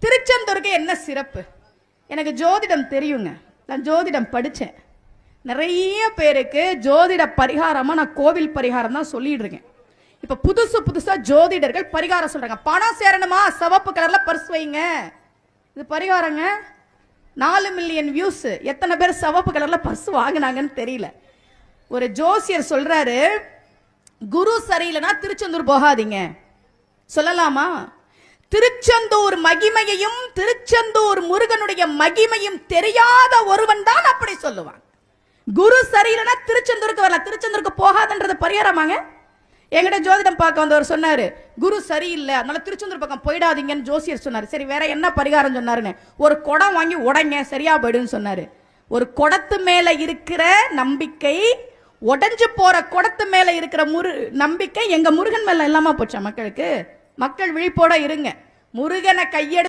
திருச்செந்தூருக்கு என்ன சிறப்பு? எனக்கு ஜோதிடம் தெரியுங்க, நான் ஜோதிடம் படித்தேன். நிறைய பேருக்கு ஜோதிட பரிகாரமாக நான் கோவில் பரிகாரம் தான் சொல்லிட்டு இருக்கேன். இப்போ புதுசா ஜோதிடர்கள் பரிகாரம் சொல்றாங்க. பணம் சேரணுமா, சிவப்பு கலர்ல பர்ஸ் வைங்க, இது பரிகாரங்க. 4 மில்லியன் வியூஸ். எத்தனை பேர் சிவப்பு கலர்ல பர்ஸ் வாங்கினாங்கன்னு தெரியல. ஒரு ஜோசியர் சொல்றாரு, குரு சரியில்லைன்னா திருச்செந்தூர் போகாதீங்க. சொல்லலாமா? திருச்செந்தூர் மகிமையையும் திருச்செந்தூர் முருகனுடைய மகிமையும் தெரியாத ஒருவன் தான் அப்படி சொல்லுவான். குரு சரியில்லைன்னா திருச்செந்தூருக்கு வரலாம், திருச்செந்தூருக்கு போகாதன்றது பரிகாரமாங்க? என்கிட்ட ஜோதிடம் பார்க்க வந்தவர் சொன்னாரு, குரு சரியில்லை அதனால திருச்செந்தூர் பக்கம் போயிடாதீங்கன்னு ஜோசியர் சொன்னாரு. சரி, வேற என்ன பரிகாரம் சொன்னாருன்னு, ஒரு குடம் வாங்கி உடைங்க சரியா போயிடுன்னு சொன்னாரு. ஒரு குடத்து மேல இருக்கிற நம்பிக்கை, உடைஞ்சு போற குடத்து மேல இருக்கிற நம்பிக்கை எங்க முருகன் மேல இல்லாம போச்சா மக்களுக்கு? மக்கள் விழிப்போட இருங்க. முருகனை கையெடு